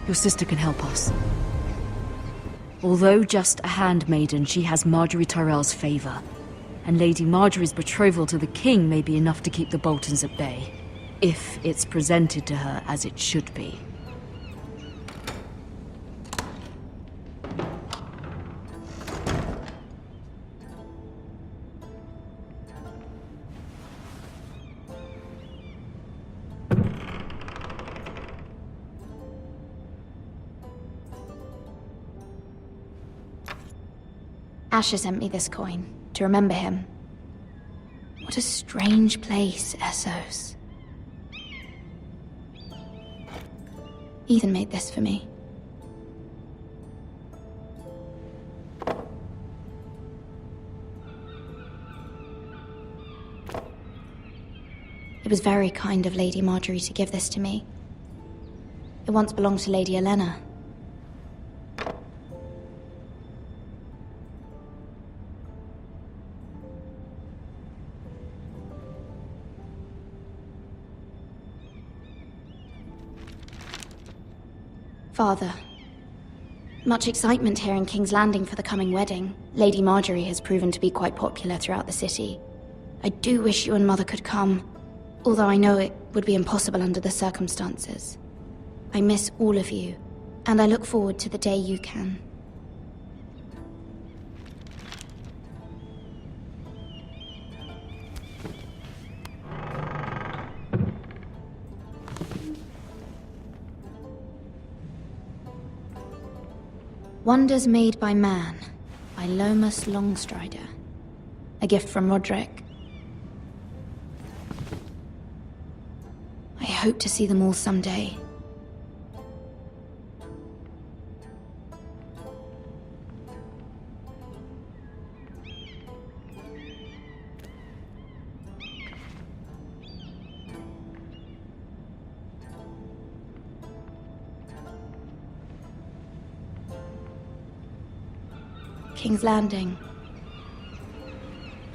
Your sister can help us. Although just a handmaiden, she has Margaery Tyrell's favor. And Lady Margaery's betrothal to the king may be enough to keep the Boltons at bay. If it's presented to her as it should be. Asher sent me this coin, to remember him. What a strange place, Essos. Ethan made this for me. It was very kind of Lady Margaery to give this to me. It once belonged to Lady Olenna. Father, much excitement here in King's Landing for the coming wedding. Lady Margaery has proven to be quite popular throughout the city. I do wish you and Mother could come, although I know it would be impossible under the circumstances. I miss all of you, and I look forward to the day you can. Wonders Made by Man, by Lomas Longstrider. A gift from Roderick. I hope to see them all someday. King's Landing.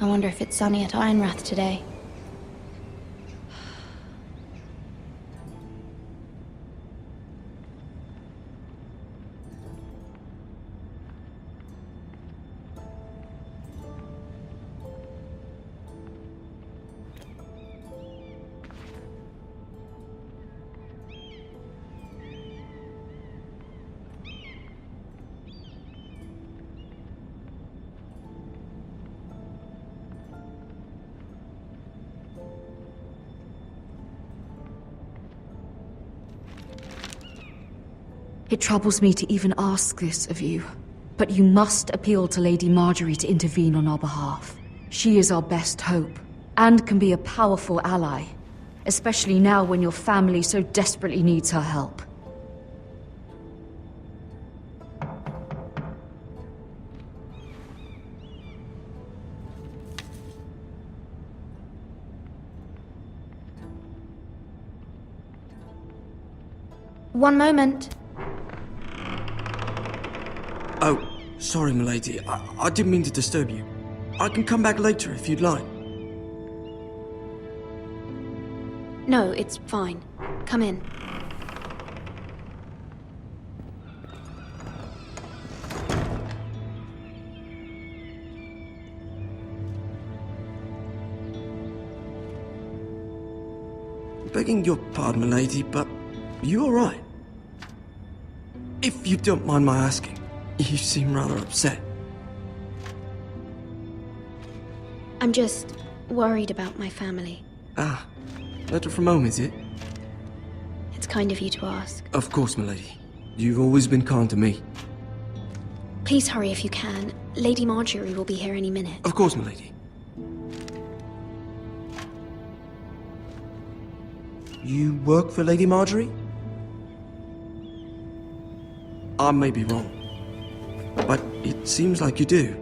I wonder if it's sunny at Ironrath today. It troubles me to even ask this of you, but you must appeal to Lady Margaery to intervene on our behalf. She is our best hope, and can be a powerful ally, especially now when your family so desperately needs her help. One moment. Oh, sorry, milady. I didn't mean to disturb you. I can come back later if you'd like. No, it's fine. Come in. Begging your pardon, milady, but you all right? If you don't mind my asking, you seem rather upset. I'm just worried about my family. Ah, letter from home, is it? It's kind of you to ask. Of course, milady. You've always been kind to me. Please hurry if you can. Lady Margaery will be here any minute. Of course, milady. You work for Lady Margaery? I may be wrong, but it seems like you do.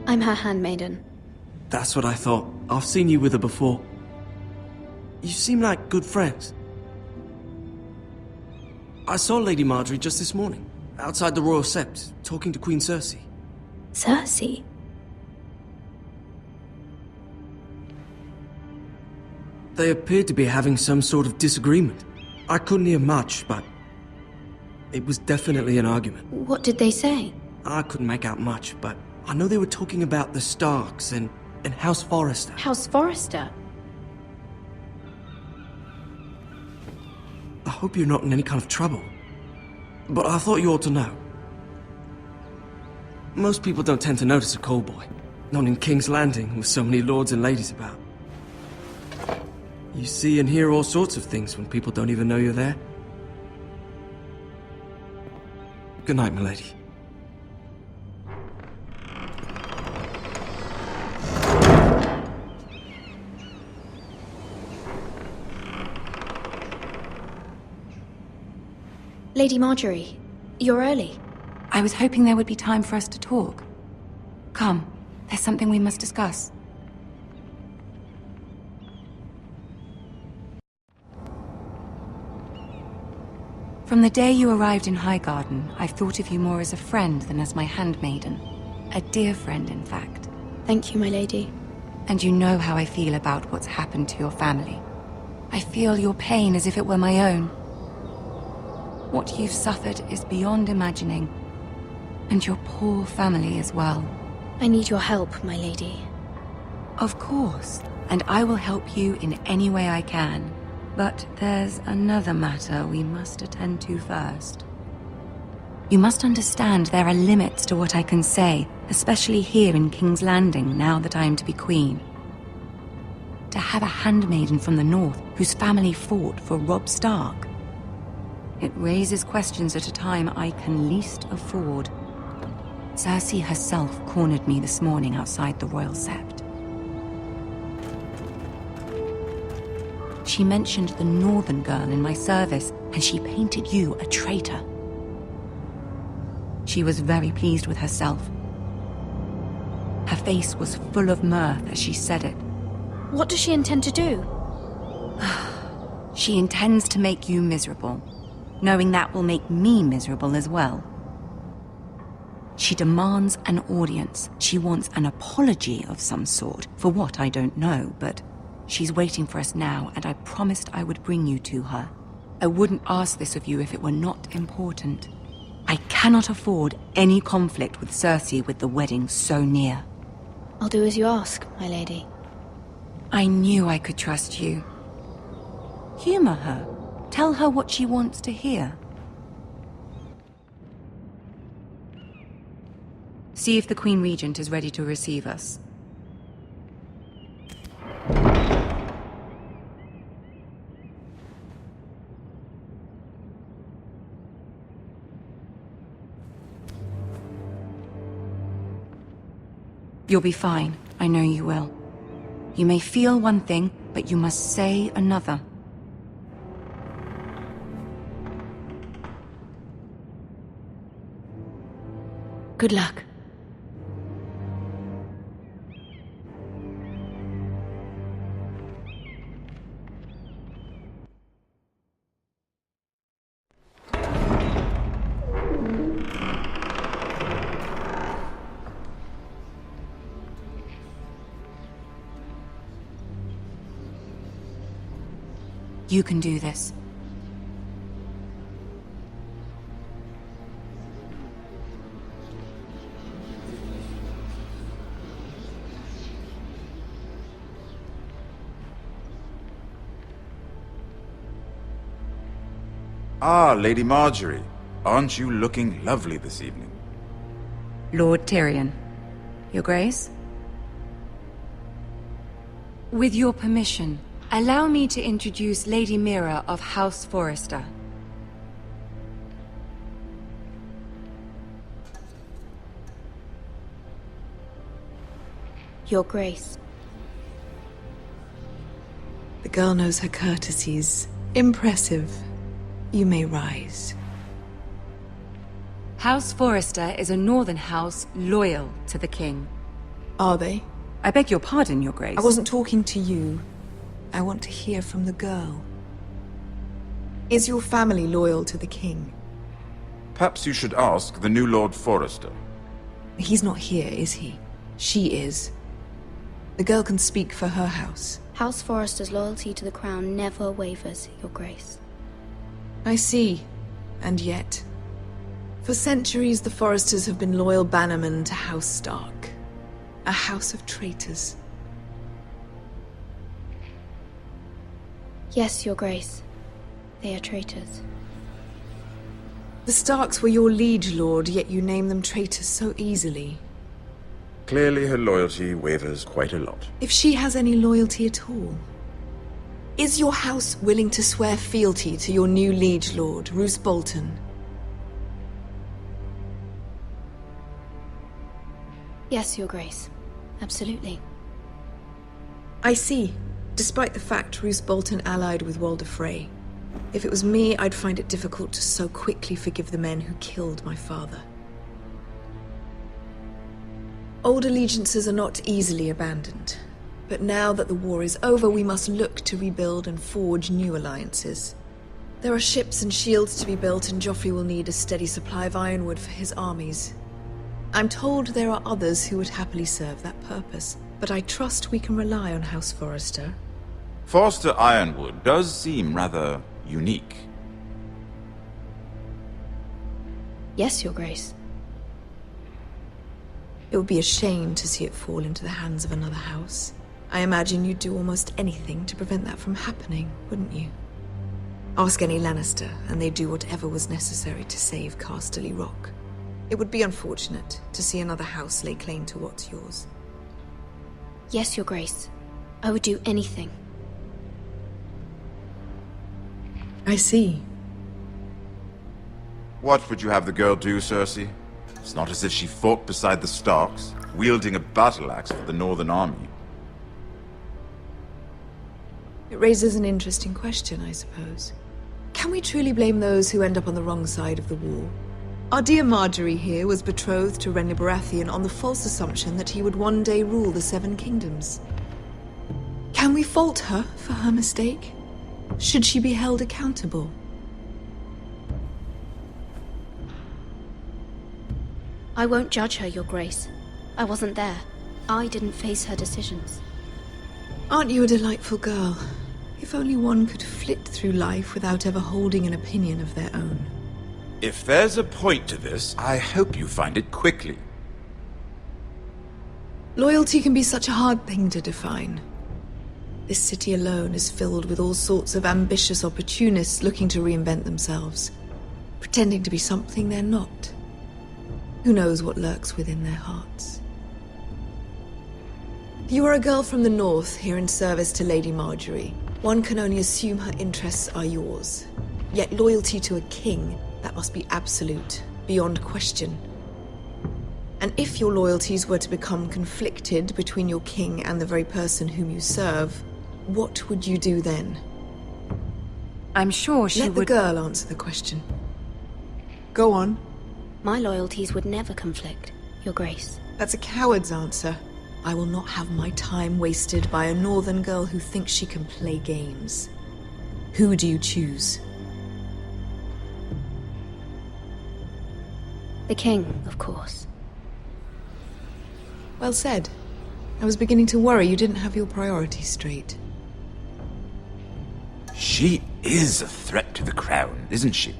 I'm her handmaiden. That's what I thought. I've seen you with her before. You seem like good friends. I saw Lady Margaery just this morning, outside the Royal Sept, talking to Queen Cersei. Cersei? They appeared to be having some sort of disagreement. I couldn't hear much, but it was definitely an argument. What did they say? I couldn't make out much, but I know they were talking about the Starks and House Forrester. House Forrester? I hope you're not in any kind of trouble, but I thought you ought to know. Most people don't tend to notice a callboy, not in King's Landing with so many lords and ladies about. You see and hear all sorts of things when people don't even know you're there. Good night, milady. Lady Marjorie, you're early. I was hoping there would be time for us to talk. Come, there's something we must discuss. From the day you arrived in Highgarden, I've thought of you more as a friend than as my handmaiden. A dear friend, in fact. Thank you, my lady. And you know how I feel about what's happened to your family. I feel your pain as if it were my own. What you've suffered is beyond imagining. And your poor family as well. I need your help, my lady. Of course, and I will help you in any way I can. But there's another matter we must attend to first. You must understand there are limits to what I can say, especially here in King's Landing, now that I am to be queen. To have a handmaiden from the north whose family fought for Robb Stark. It raises questions at a time I can least afford. Cersei herself cornered me this morning outside the Royal Sept. She mentioned the northern girl in my service, and she painted you a traitor. She was very pleased with herself. Her face was full of mirth as she said it. What does she intend to do? She intends to make you miserable, knowing that will make me miserable as well. She demands an audience. She wants an apology of some sort, for what I don't know, but she's waiting for us now, and I promised I would bring you to her. I wouldn't ask this of you if it were not important. I cannot afford any conflict with Cersei with the wedding so near. I'll do as you ask, my lady. I knew I could trust you. Humor her. Tell her what she wants to hear. See if the Queen Regent is ready to receive us. You'll be fine. I know you will. You may feel one thing, but you must say another. Good luck. You can do this. Ah, Lady Marjorie. Aren't you looking lovely this evening? Lord Tyrion. Your Grace? With your permission, allow me to introduce Lady Mira of House Forrester. Your Grace. The girl knows her courtesies. Impressive. You may rise. House Forrester is a northern house loyal to the king. Are they? I beg your pardon, Your Grace. I wasn't talking to you. I want to hear from the girl. Is your family loyal to the king? Perhaps you should ask the new Lord Forrester. He's not here, is he? She is. The girl can speak for her house. House Forrester's loyalty to the crown never wavers, Your Grace. I see. And yet, for centuries the Forresters have been loyal bannermen to House Stark. A house of traitors. Yes, Your Grace. They are traitors. The Starks were your liege lord, yet you name them traitors so easily. Clearly her loyalty wavers quite a lot. If she has any loyalty at all. Is your house willing to swear fealty to your new liege lord, Roose Bolton? Yes, Your Grace. Absolutely. I see. Despite the fact Roose Bolton allied with Walder Frey. If it was me, I'd find it difficult to so quickly forgive the men who killed my father. Old allegiances are not easily abandoned. But now that the war is over, we must look to rebuild and forge new alliances. There are ships and shields to be built, and Joffrey will need a steady supply of ironwood for his armies. I'm told there are others who would happily serve that purpose, but I trust we can rely on House Forrester. Forster Ironwood does seem rather unique. Yes, Your Grace. It would be a shame to see it fall into the hands of another house. I imagine you'd do almost anything to prevent that from happening, wouldn't you? Ask any Lannister, and they'd do whatever was necessary to save Casterly Rock. It would be unfortunate to see another house lay claim to what's yours. Yes, Your Grace. I would do anything. I see. What would you have the girl do, Cersei? It's not as if she fought beside the Starks, wielding a battle axe for the Northern Army. It raises an interesting question, I suppose. Can we truly blame those who end up on the wrong side of the war? Our dear Marjorie here was betrothed to Renly Baratheon on the false assumption that he would one day rule the Seven Kingdoms. Can we fault her for her mistake? Should she be held accountable? I won't judge her, Your Grace. I wasn't there. I didn't face her decisions. Aren't you a delightful girl? If only one could flit through life without ever holding an opinion of their own. If there's a point to this, I hope you find it quickly. Loyalty can be such a hard thing to define. This city alone is filled with all sorts of ambitious opportunists looking to reinvent themselves, pretending to be something they're not. Who knows what lurks within their hearts? You are a girl from the north, here in service to Lady Marjorie. One can only assume her interests are yours. Yet loyalty to a king, that must be absolute, beyond question. And if your loyalties were to become conflicted between your king and the very person whom you serve, what would you do then? I'm sure she would... Let the girl answer the question. Go on. My loyalties would never conflict, Your Grace. That's a coward's answer. I will not have my time wasted by a northern girl who thinks she can play games. Who do you choose? The king, of course. Well said. I was beginning to worry you didn't have your priorities straight. She is a threat to the crown, isn't she?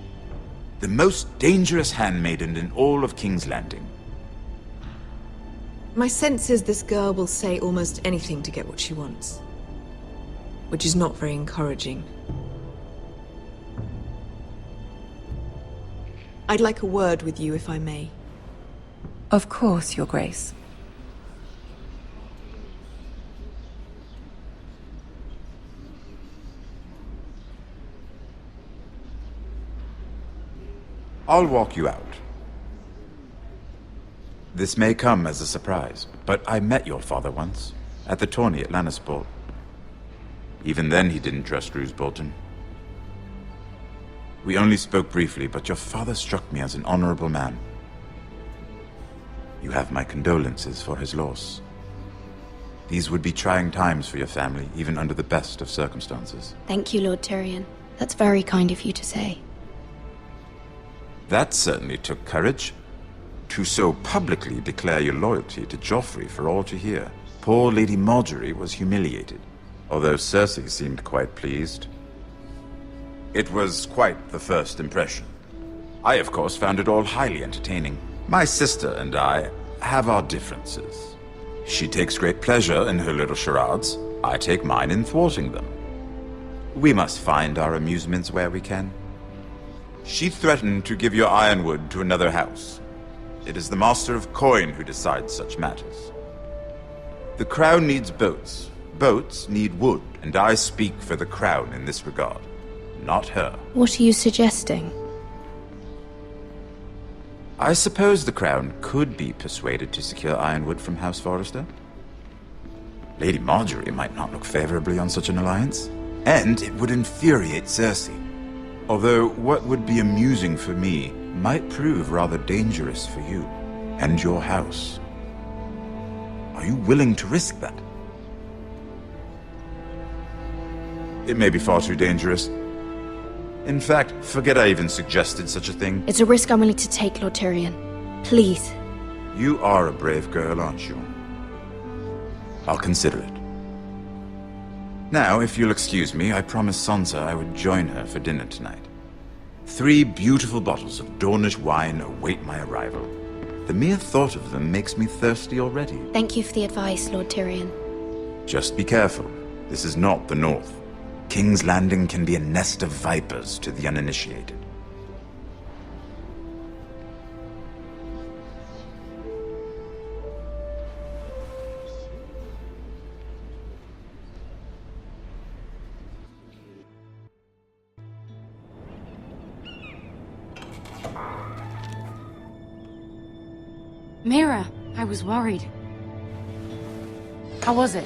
The most dangerous handmaiden in all of King's Landing. My sense is this girl will say almost anything to get what she wants. Which is not very encouraging. I'd like a word with you, if I may. Of course, Your Grace. I'll walk you out. This may come as a surprise, but I met your father once, at the tourney at Lannisport. Even then he didn't trust Roose Bolton. We only spoke briefly, but your father struck me as an honorable man. You have my condolences for his loss. These would be trying times for your family, even under the best of circumstances. Thank you, Lord Tyrion. That's very kind of you to say. That certainly took courage. To so publicly declare your loyalty to Joffrey for all to hear. Poor Lady Marjorie was humiliated, although Cersei seemed quite pleased. It was quite the first impression. I, of course, found it all highly entertaining. My sister and I have our differences. She takes great pleasure in her little charades. I take mine in thwarting them. We must find our amusements where we can. She threatened to give your ironwood to another house. It is the Master of Coin who decides such matters. The Crown needs boats. Boats need wood, and I speak for the Crown in this regard, not her. What are you suggesting? I suppose the Crown could be persuaded to secure ironwood from House Forrester. Lady Marjorie might not look favorably on such an alliance, and it would infuriate Cersei. Although what would be amusing for me might prove rather dangerous for you and your house. Are you willing to risk that? It may be far too dangerous. In fact, forget I even suggested such a thing. It's a risk I'm willing to take, Lord Tyrion. Please. You are a brave girl, aren't you? I'll consider it. Now, if you'll excuse me, I promised Sansa I would join her for dinner tonight. 3 beautiful bottles of Dornish wine await my arrival. The mere thought of them makes me thirsty already. Thank you for the advice, Lord Tyrion. Just be careful. This is not the North. King's Landing can be a nest of vipers to the uninitiated. Mira, I was worried. How was it?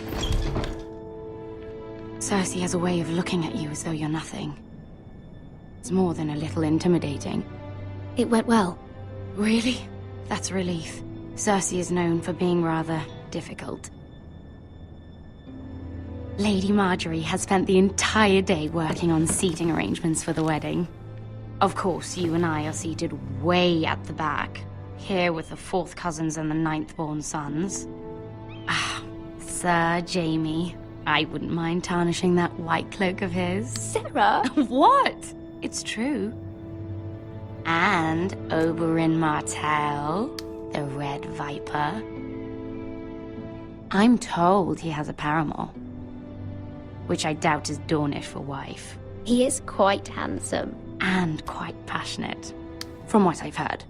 Cersei has a way of looking at you as though you're nothing. It's more than a little intimidating. It went well. Really? That's a relief. Cersei is known for being rather difficult. Lady Marjorie has spent the entire day working on seating arrangements for the wedding. Of course, you and I are seated way at the back, here with the 4th cousins and the 9th-born sons. Ah, Sir Jaime. I wouldn't mind tarnishing that white cloak of his. Sarah! What? It's true. And Oberyn Martell, the Red Viper. I'm told he has a paramour, which I doubt is Dornish for wife. He is quite handsome. And quite passionate, from what I've heard.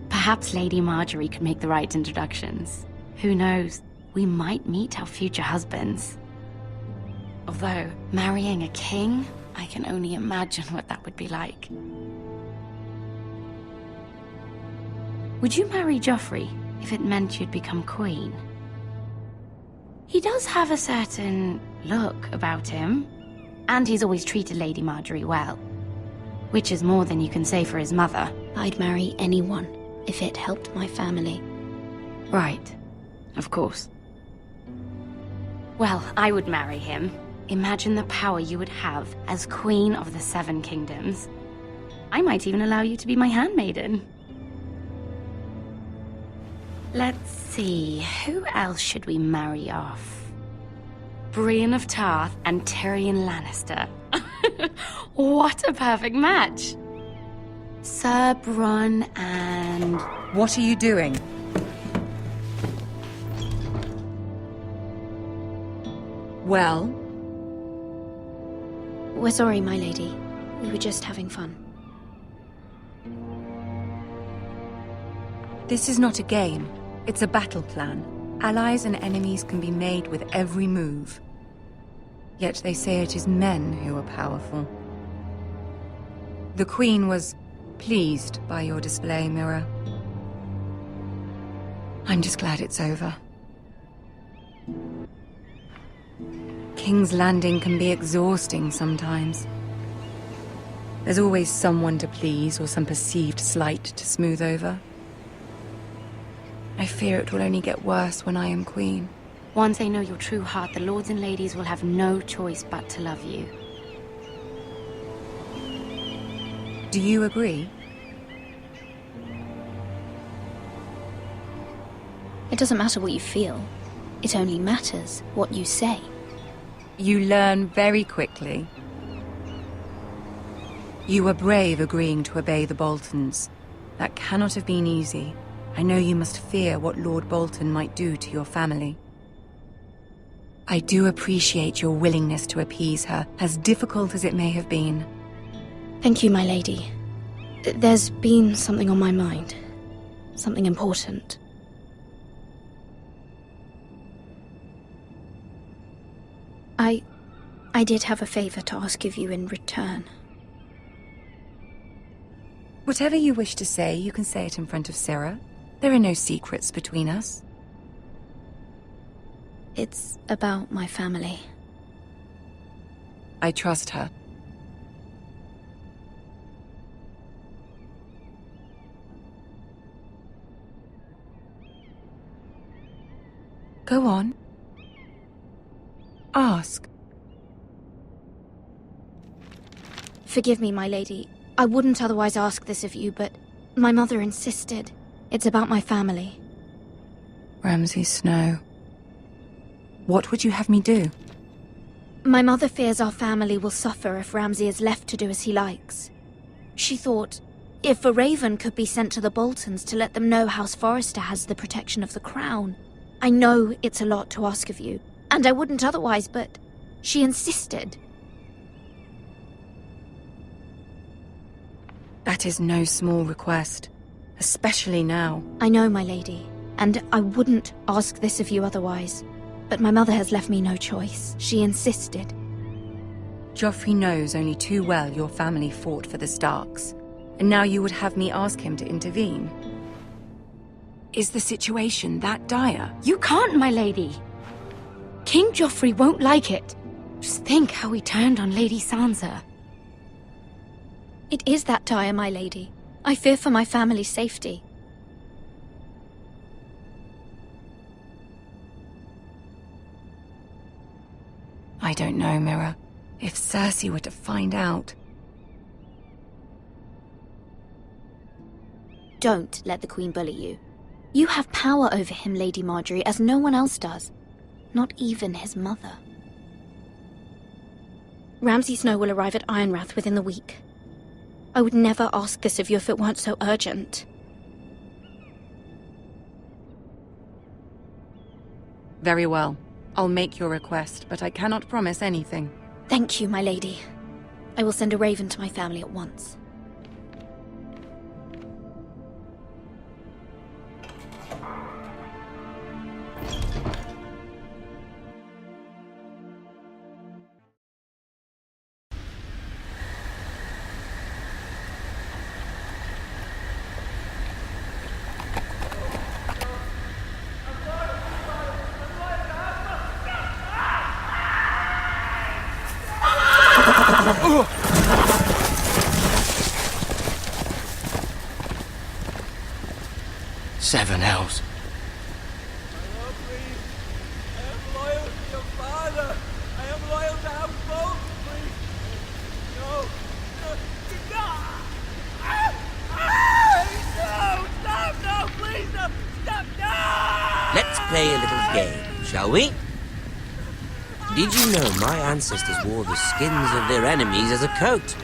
Perhaps Lady Marjorie could make the right introductions. Who knows? We might meet our future husbands. Although, marrying a king, I can only imagine what that would be like. Would you marry Joffrey if it meant you'd become queen? He does have a certain look about him, and he's always treated Lady Marjorie well. Which is more than you can say for his mother. I'd marry anyone if it helped my family. Right. Of course. Well, I would marry him. Imagine the power you would have as Queen of the 7 Kingdoms. I might even allow you to be my handmaiden. Let's see, who else should we marry off? Brienne of Tarth and Tyrion Lannister. What a perfect match! Sir Bronn and... What are you doing? Well? We're sorry, my lady. We were just having fun. This is not a game. It's a battle plan. Allies and enemies can be made with every move. Yet they say it is men who are powerful. The Queen was pleased by your display, Mira. I'm just glad it's over. King's Landing can be exhausting sometimes. There's always someone to please or some perceived slight to smooth over. I fear it will only get worse when I am queen. Once they know your true heart, the lords and ladies will have no choice but to love you. Do you agree? It doesn't matter what you feel. It only matters what you say. You learn very quickly. You were brave agreeing to obey the Boltons. That cannot have been easy. I know you must fear what Lord Bolton might do to your family. I do appreciate your willingness to appease her, as difficult as it may have been. Thank you, my lady. There's been something on my mind. Something important. I did have a favor to ask of you in return. Whatever you wish to say, you can say it in front of Sarah. There are no secrets between us. It's about my family. I trust her. Go on. Ask. Forgive me, my lady. I wouldn't otherwise ask this of you, but my mother insisted. It's about my family. Ramsay Snow. What would you have me do? My mother fears our family will suffer if Ramsay is left to do as he likes. She thought, if a raven could be sent to the Boltons to let them know House Forrester has the protection of the crown. I know it's a lot to ask of you, and I wouldn't otherwise, but she insisted. That is no small request, especially now. I know, my lady, and I wouldn't ask this of you otherwise. But my mother has left me no choice. She insisted. Joffrey knows only too well your family fought for the Starks, and now you would have me ask him to intervene. Is the situation that dire? You can't, my lady. King Joffrey won't like it. Just think how he turned on Lady Sansa. It is that dire, my lady. I fear for my family's safety. I don't know, Mira. If Cersei were to find out... Don't let the Queen bully you. You have power over him, Lady Margaery, as no one else does. Not even his mother. Ramsay Snow will arrive at Ironrath within the week. I would never ask this of you if it weren't so urgent. Very well. I'll make your request, but I cannot promise anything. Thank you, my lady. I will send a raven to my family at once. Seven hells. I am loyal to your father. I am loyal to House Bolton, please. No. No, stop, no, please, no, stop, no! Let's play a little game, shall we? Did you know my ancestors wore the skins of their enemies as a coat?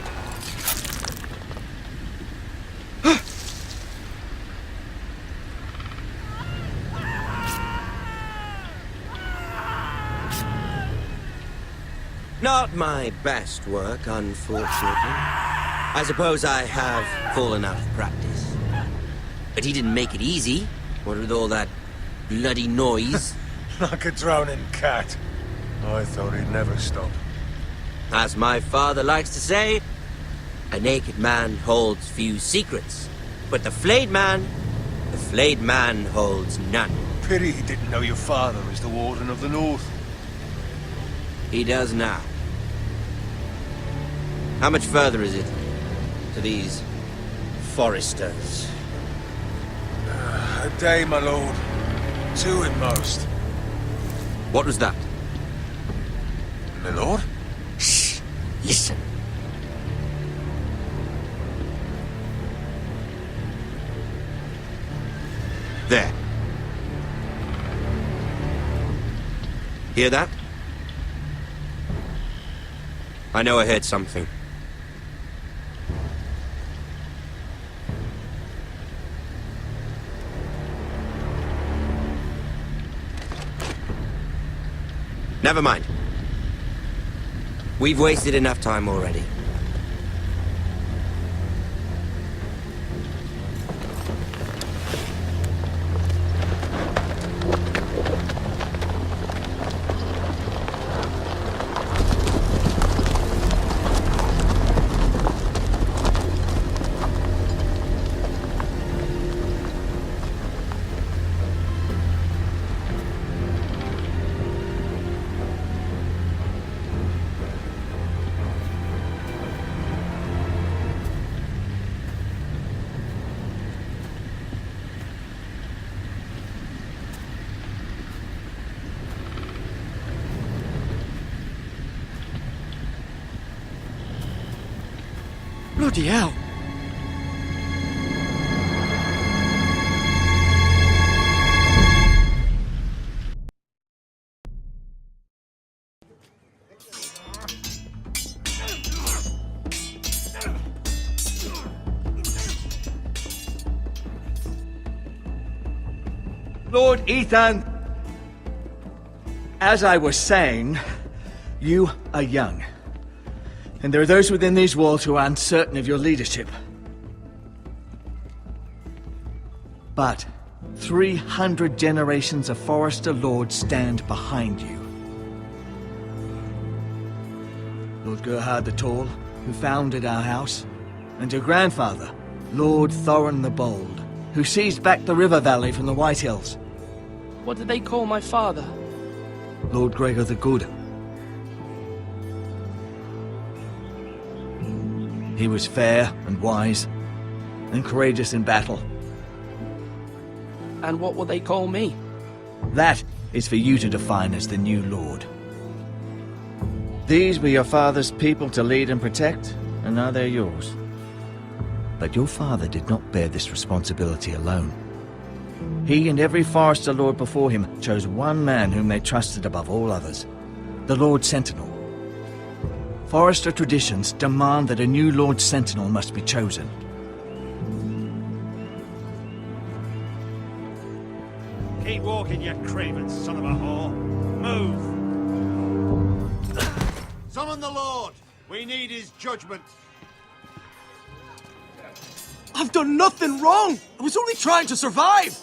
Not my best work, unfortunately. I suppose I have fallen out of practice. But he didn't make it easy, what with all that bloody noise. Like a drowning cat. I thought he'd never stop. As my father likes to say, a naked man holds few secrets. But the flayed man holds none. Pity he didn't know your father is the Warden of the North. He does now. How much further is it to these Forresters? A day, my lord. 2 at most. What was that? My lord? Shh! Listen. There. Hear that? I know I heard something. Never mind. We've wasted enough time already. Bloody hell! Lord Ethan! As I was saying, you are young. And there are those within these walls who are uncertain of your leadership. But 300 generations of Forrester Lords stand behind you. Lord Gerhard the Tall, who founded our house, and your grandfather, Lord Thorin the Bold, who seized back the river valley from the White Hills. What did they call my father? Lord Gregor the Good. He was fair and wise, and courageous in battle. And what will they call me? That is for you to define as the new Lord. These were your father's people to lead and protect, and now they're yours. But your father did not bear this responsibility alone. He and every Forrester Lord before him chose one man whom they trusted above all others, the Lord Sentinel. Forrester traditions demand that a new Lord Sentinel must be chosen. Keep walking, you craven son of a whore. Move! Summon the Lord! We need his judgment. I've done nothing wrong! I was only trying to survive!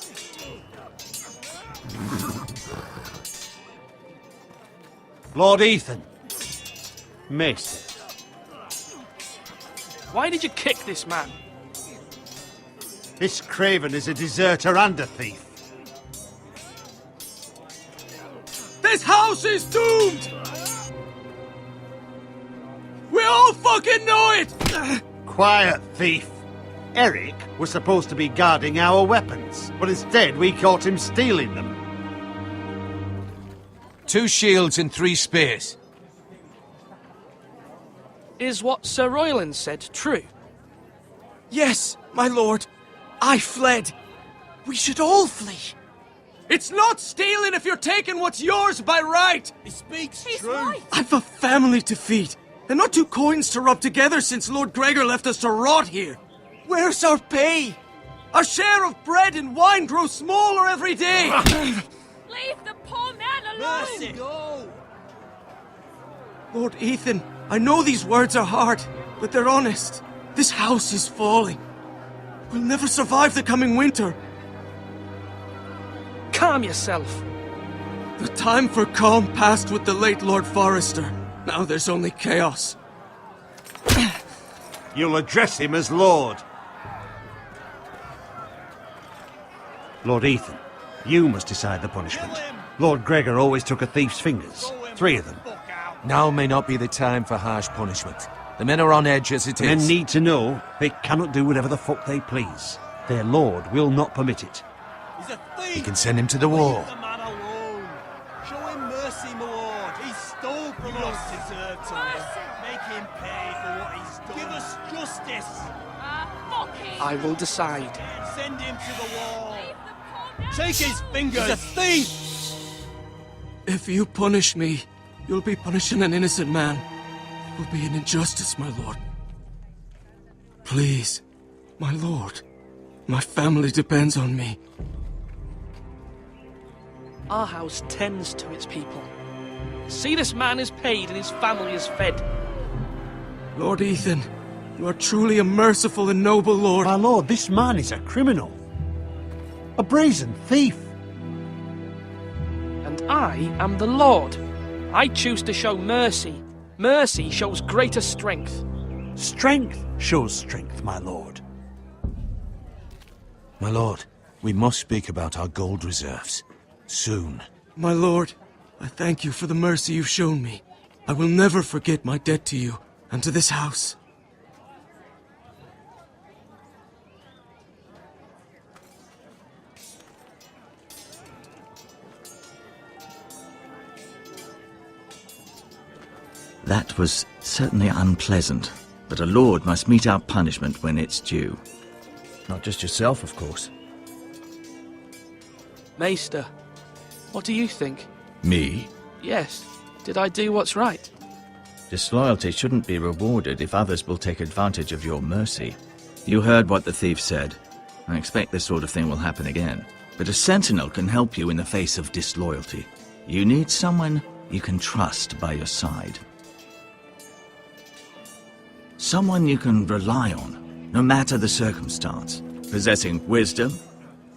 Lord Ethan. Mace. Why did you kick this man? This craven is a deserter and a thief. This house is doomed! We all fucking know it! Quiet, thief. Eric was supposed to be guarding our weapons, but instead we caught him stealing them. 2 shields and 3 spears. Is what Sir Royland said true? Yes, my lord. I fled. We should all flee. It's not stealing if you're taking what's yours by right. He speaks He's true. right. I've a family to feed, and not 2 coins to rub together since Lord Gregor left us to rot here. Where's our pay? Our share of bread and wine grows smaller every day. Leave the poor man alone! Mercy. Go. Lord Ethan, I know these words are hard, but they're honest. This house is falling. We'll never survive the coming winter. Calm yourself. The time for calm passed with the late Lord Forrester. Now there's only chaos. You'll address him as Lord. Lord Ethan, you must decide the punishment. Lord Gregor always took a thief's fingers. 3 of them. Now may not be the time for harsh punishment. The men are on edge as it is. Men need to know they cannot do whatever the fuck they please. Their lord will not permit it. He's a thief! You can send him to the wall. Leave the man alone. Show him mercy, my lord. He stole from us. Deserve to live. Make him pay for what he's done. Give us justice. Fuck him! I will decide. Send him to the wall. Leave the poor man Take his fingers. He's a thief! If you punish me, you'll be punishing an innocent man. It will be an injustice, my lord. Please, my lord. My family depends on me. Our house tends to its people. See, this man is paid and his family is fed. Lord Ethan, you are truly a merciful and noble lord. My lord, this man is a criminal. A brazen thief. And I am the Lord. I choose to show mercy. Mercy shows greater strength. Strength shows strength, my lord. My lord, we must speak about our gold reserves. Soon. My lord, I thank you for the mercy you've shown me. I will never forget my debt to you and to this house. That was certainly unpleasant, but a lord must mete out punishment when it's due. Not just yourself, of course. Maester, what do you think? Me? Yes. Did I do what's right? Disloyalty shouldn't be rewarded if others will take advantage of your mercy. You heard what the thief said. I expect this sort of thing will happen again. But a sentinel can help you in the face of disloyalty. You need someone you can trust by your side. Someone you can rely on, no matter the circumstance. Possessing wisdom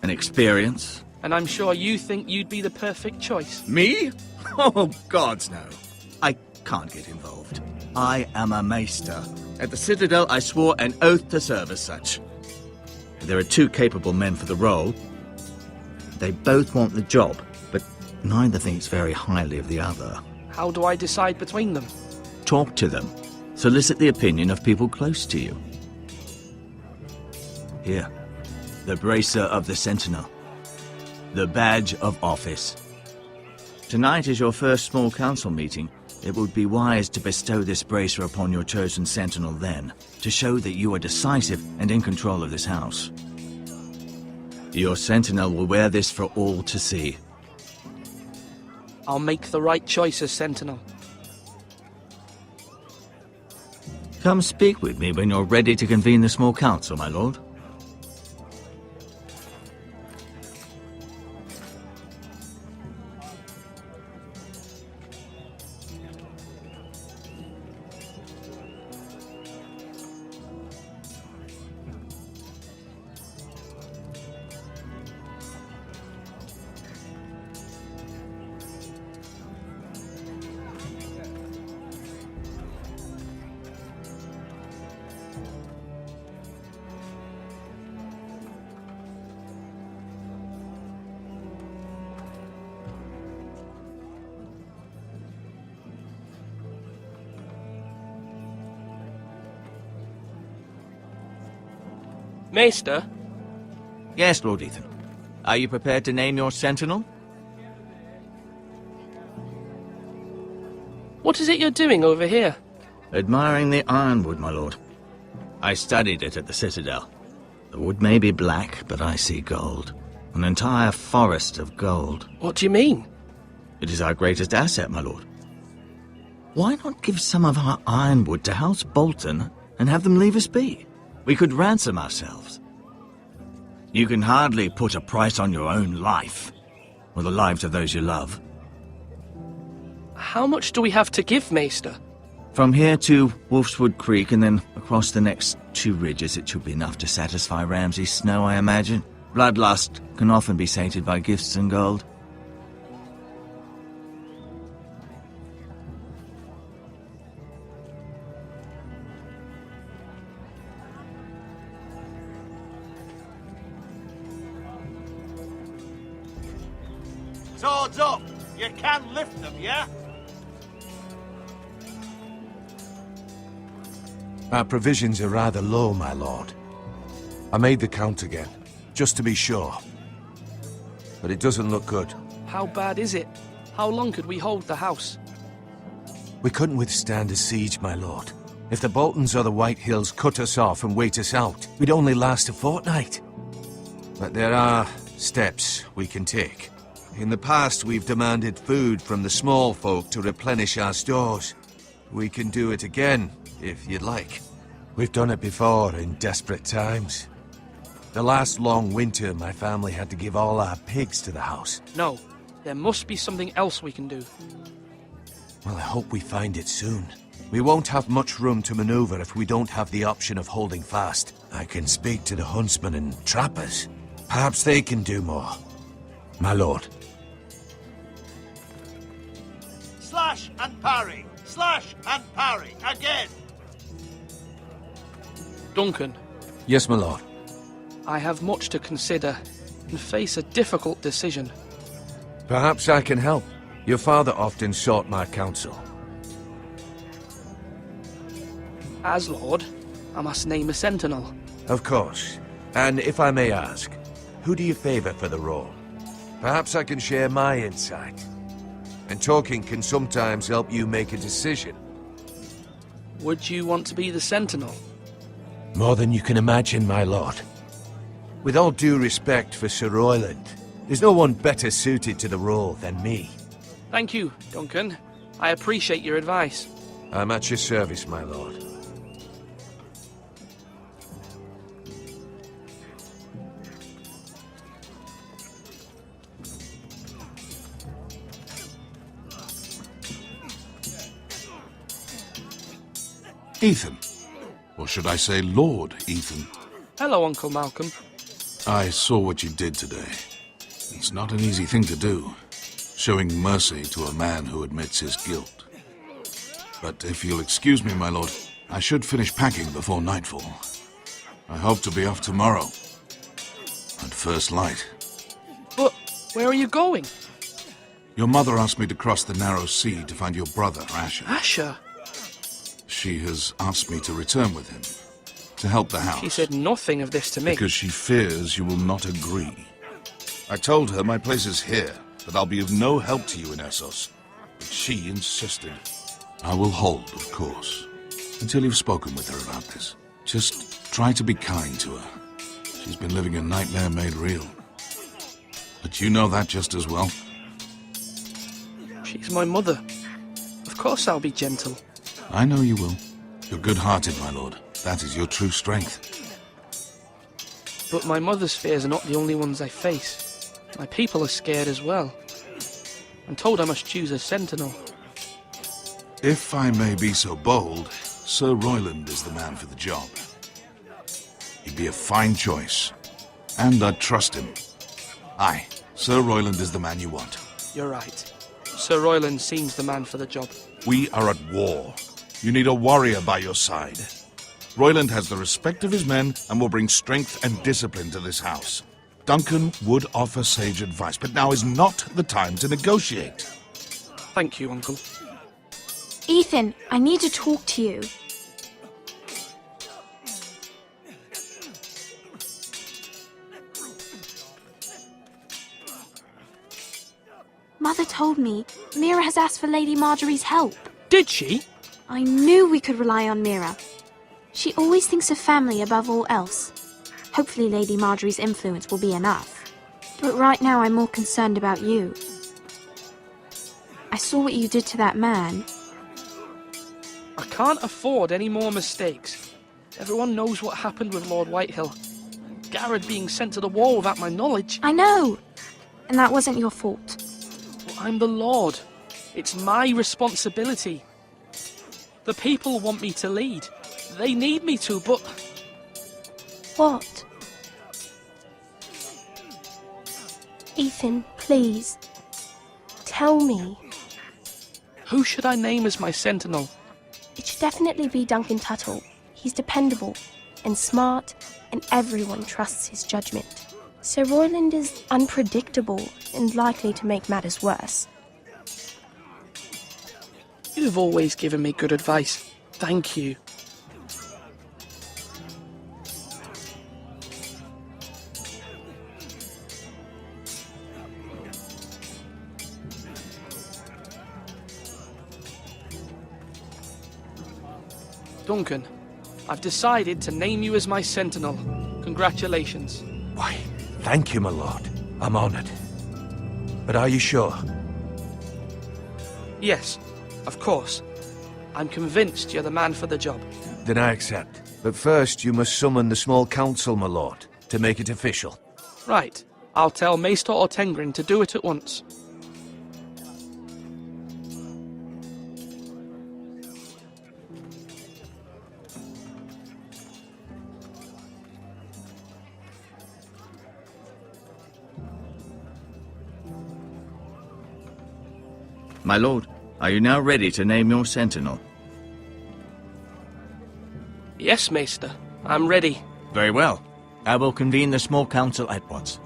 and experience. And I'm sure you think you'd be the perfect choice. Me? Oh, gods no. I can't get involved. I am a maester. At the Citadel, I swore an oath to serve as such. There are two capable men for the role. They both want the job, but neither thinks very highly of the other. How do I decide between them? Talk to them. Solicit the opinion of people close to you. Here, the bracer of the Sentinel. The badge of office. Tonight is your first small council meeting. It would be wise to bestow this bracer upon your chosen Sentinel then, to show that you are decisive and in control of this house. Your Sentinel will wear this for all to see. I'll make the right choice as Sentinel. Come speak with me when you're ready to convene the small council, my lord. Maester? Yes, Lord Ethan. Are you prepared to name your Sentinel? What is it you're doing over here? Admiring the ironwood, my lord. I studied it at the Citadel. The wood may be black, but I see gold. An entire forest of gold. What do you mean? It is our greatest asset, my lord. Why not give some of our ironwood to House Bolton and have them leave us be? We could ransom ourselves. You can hardly put a price on your own life, or the lives of those you love. How much do we have to give, Maester? From here to Wolfswood Creek and then across the next 2 ridges, it should be enough to satisfy Ramsay Snow, I imagine. Bloodlust can often be sated by gifts and gold. Swords up! You can lift them, yeah? Our provisions are rather low, my lord. I made the count again, just to be sure. But it doesn't look good. How bad is it? How long could we hold the house? We couldn't withstand a siege, my lord. If the Boltons or the White Hills cut us off and wait us out, we'd only last a fortnight. But there are steps we can take. In the past, we've demanded food from the small folk to replenish our stores. We can do it again, if you'd like. We've done it before in desperate times. The last long winter, my family had to give all our pigs to the house. No, there must be something else we can do. Well, I hope we find it soon. We won't have much room to maneuver if we don't have the option of holding fast. I can speak to the huntsmen and trappers. Perhaps they can do more. My lord. Slash and parry! Slash and parry! Again! Duncan, Yes, my lord. I have much to consider and face a difficult decision. Perhaps I can help. Your father often sought my counsel. As Lord, I must name a sentinel. Of course. And if I may ask, who do you favor for the role? Perhaps I can share my insight. And talking can sometimes help you make a decision. Would you want to be the sentinel? More than you can imagine, my lord. With all due respect for Sir Royland, there's no one better suited to the role than me. Thank you, Duncan. I appreciate your advice. I'm at your service, my lord. Ethan. Or should I say Lord Ethan? Hello, Uncle Malcolm. I saw what you did today. It's not an easy thing to do, showing mercy to a man who admits his guilt. But if you'll excuse me, my lord, I should finish packing before nightfall. I hope to be off tomorrow. At first light. But where are you going? Your mother asked me to cross the narrow sea to find your brother, Asher. Asher? She has asked me to return with him, to help the house. She said nothing of this to me. Because she fears you will not agree. I told her my place is here, that I'll be of no help to you in Essos. But she insisted. I will hold, of course, until you've spoken with her about this. Just try to be kind to her. She's been living a nightmare made real. But you know that just as well. She's my mother. Of course I'll be gentle. I know you will. You're good-hearted, my lord. That is your true strength. But my mother's fears are not the only ones I face. My people are scared as well. I'm told I must choose a sentinel. If I may be so bold, Sir Royland is the man for the job. He'd be a fine choice, and I'd trust him. Aye, Sir Royland is the man you want. You're right. Sir Royland seems the man for the job. We are at war. You need a warrior by your side. Royland has the respect of his men and will bring strength and discipline to this house. Duncan would offer sage advice, but now is not the time to negotiate. Thank you, Uncle. Ethan, I need to talk to you. Mother told me Mira has asked for Lady Marjorie's help. Did she? I knew we could rely on Mira. She always thinks of family above all else. Hopefully Lady Marjorie's influence will be enough. But right now I'm more concerned about you. I saw what you did to that man. I can't afford any more mistakes. Everyone knows what happened with Lord Whitehill. Garrett being sent to the wall without my knowledge. I know. And that wasn't your fault. But I'm the Lord. It's my responsibility. The people want me to lead. They need me to, but... What? Ethan, please. Tell me. Who should I name as my sentinel? It should definitely be Duncan Tuttle. He's dependable and smart, and everyone trusts his judgment. Sir Royland is unpredictable and likely to make matters worse. You've always given me good advice. Thank you. Duncan, I've decided to name you as my sentinel. Congratulations. Why, thank you, my lord. I'm honored. But are you sure? Yes, of course. I'm convinced you're the man for the job. Then I accept. But first, you must summon the small council, my lord, to make it official. Right. I'll tell Maester Ortengrin to do it at once. My lord, are you now ready to name your sentinel? Yes, Maester. I'm ready. Very well. I will convene the small council at once.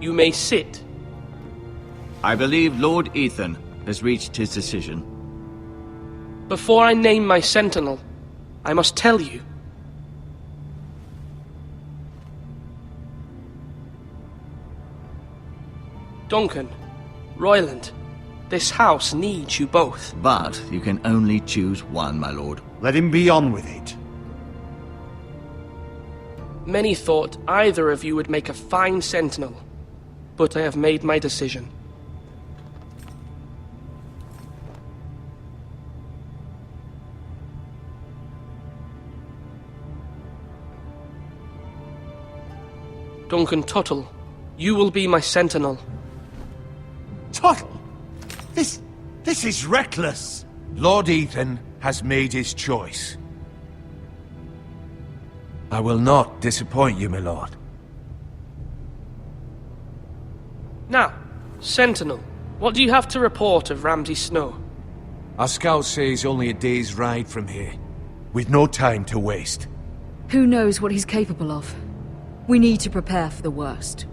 You may sit. I believe Lord Ethan has reached his decision. Before I name my sentinel, I must tell you. Duncan, Royland, this house needs you both. But you can only choose one, my lord. Let him be on with it. Many thought either of you would make a fine sentinel, but I have made my decision. Duncan Tuttle, you will be my sentinel. Tuttle? This is reckless. Lord Ethan has made his choice. I will not disappoint you, my lord. Now, sentinel, what do you have to report of Ramsay Snow? Our scouts say he's only a day's ride from here, with no time to waste. Who knows what he's capable of? We need to prepare for the worst.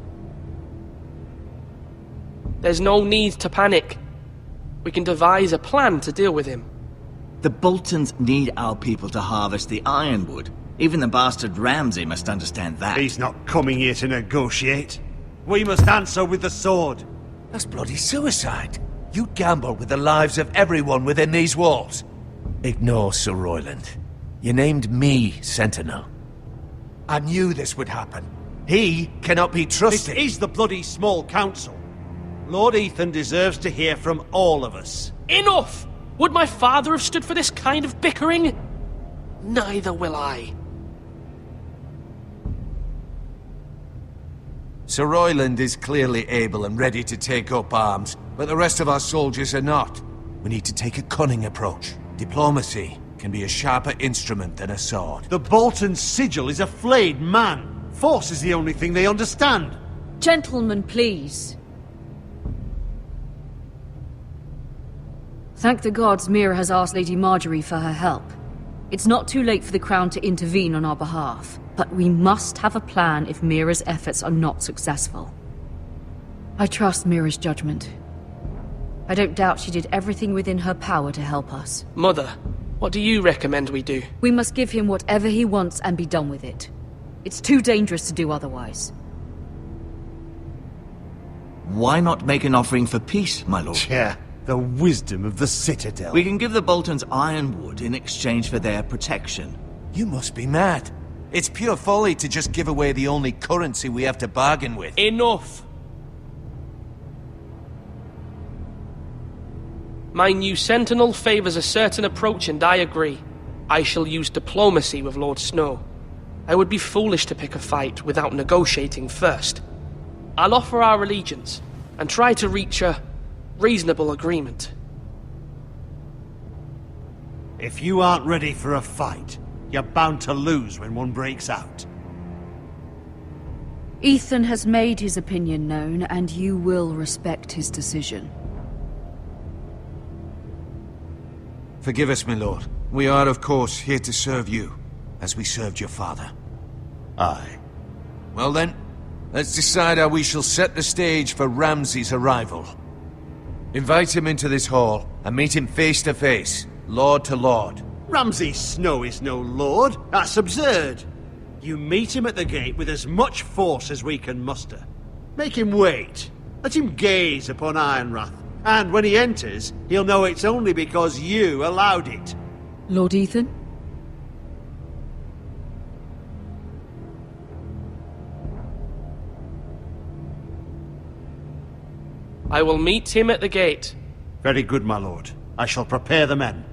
There's no need to panic. We can devise a plan to deal with him. The Boltons need our people to harvest the ironwood. Even the bastard Ramsay must understand that. He's not coming here to negotiate. We must answer with the sword. That's bloody suicide. You'd gamble with the lives of everyone within these walls. Ignore Sir Royland. You named me Sentinel. I knew this would happen. He cannot be trusted. This is the bloody small council. Lord Ethan deserves to hear from all of us. Enough! Would my father have stood for this kind of bickering? Neither will I. Sir Royland is clearly able and ready to take up arms, but the rest of our soldiers are not. We need to take a cunning approach. Diplomacy can be a sharper instrument than a sword. The Bolton sigil is a flayed man. Force is the only thing they understand. Gentlemen, please. Thank the gods Mira has asked Lady Marjorie for her help. It's not too late for the Crown to intervene on our behalf, but we must have a plan if Mira's efforts are not successful. I trust Mira's judgment. I don't doubt she did everything within her power to help us. Mother, what do you recommend we do? We must give him whatever he wants and be done with it. It's too dangerous to do otherwise. Why not make an offering for peace, my lord? Yeah, the wisdom of the Citadel. We can give the Boltons ironwood in exchange for their protection. You must be mad. It's pure folly to just give away the only currency we have to bargain with. Enough! My new sentinel favors a certain approach, and I agree. I shall use diplomacy with Lord Snow. I would be foolish to pick a fight without negotiating first. I'll offer our allegiance, and try to reach a reasonable agreement. If you aren't ready for a fight, you're bound to lose when one breaks out. Ethan has made his opinion known, and you will respect his decision. Forgive us, my lord. We are, of course, here to serve you, as we served your father. Aye. Well then, let's decide how we shall set the stage for Ramsay's arrival. Invite him into this hall, and meet him face to face, lord to lord. Ramsay Snow is no lord. That's absurd. You meet him at the gate with as much force as we can muster. Make him wait. Let him gaze upon Ironrath. And when he enters, he'll know it's only because you allowed it. Lord Ethan? I will meet him at the gate. Very good, my lord. I shall prepare the men.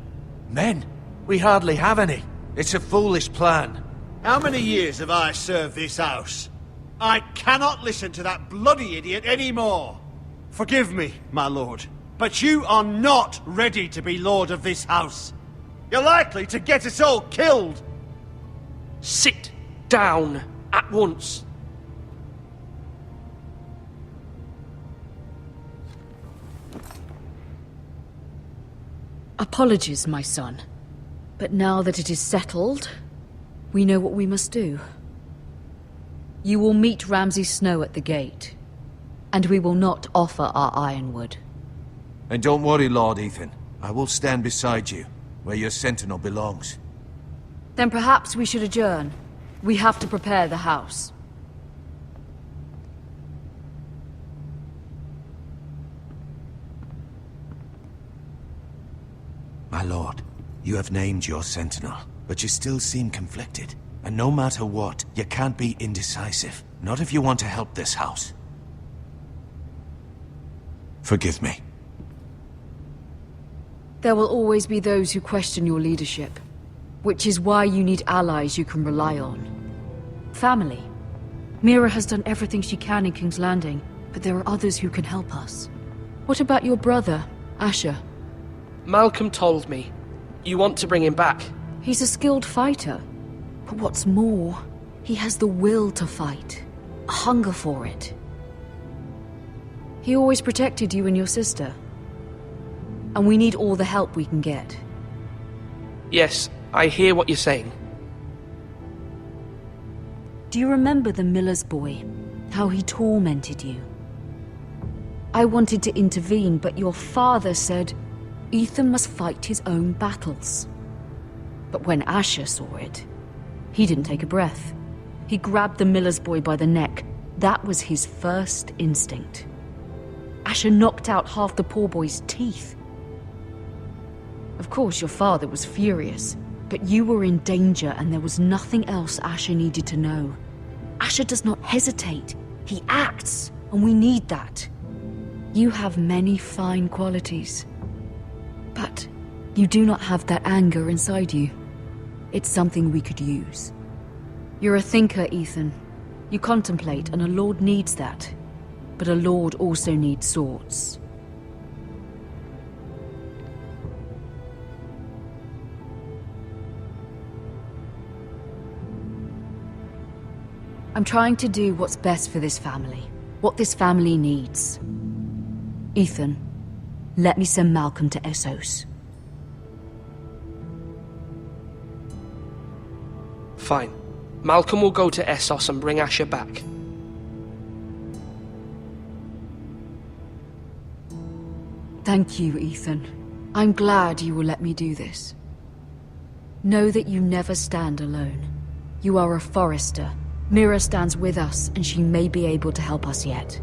Men? We hardly have any. It's a foolish plan. How many years have I served this house? I cannot listen to that bloody idiot anymore. Forgive me, my lord, but you are not ready to be lord of this house. You're likely to get us all killed. Sit down at once. Apologies, my son. But now that it is settled, we know what we must do. You will meet Ramsay Snow at the gate, and we will not offer our ironwood. And don't worry, Lord Ethan. I will stand beside you, where your sentinel belongs. Then perhaps we should adjourn. We have to prepare the house. My lord, you have named your sentinel, but you still seem conflicted. And no matter what, you can't be indecisive. Not if you want to help this house. Forgive me. There will always be those who question your leadership, which is why you need allies you can rely on. Family. Mira has done everything she can in King's Landing, but there are others who can help us. What about your brother, Asher? Malcolm told me. You want to bring him back? He's a skilled fighter. But what's more, he has the will to fight. A hunger for it. He always protected you and your sister. And we need all the help we can get. Yes, I hear what you're saying. Do you remember the miller's boy? How he tormented you? I wanted to intervene, but your father said Ethan must fight his own battles. But when Asher saw it, he didn't take a breath. He grabbed the miller's boy by the neck. That was his first instinct. Asher knocked out half the poor boy's teeth. Of course, your father was furious, but you were in danger and there was nothing else Asher needed to know. Asher does not hesitate. He acts, and we need that. You have many fine qualities, but you do not have that anger inside you. It's something we could use. You're a thinker, Ethan. You contemplate, and a lord needs that. But a lord also needs swords. I'm trying to do what's best for this family. What this family needs. Ethan, let me send Malcolm to Essos. Fine. Malcolm will go to Essos and bring Asher back. Thank you, Ethan. I'm glad you will let me do this. Know that you never stand alone. You are a Forrester. Mira stands with us, and she may be able to help us yet.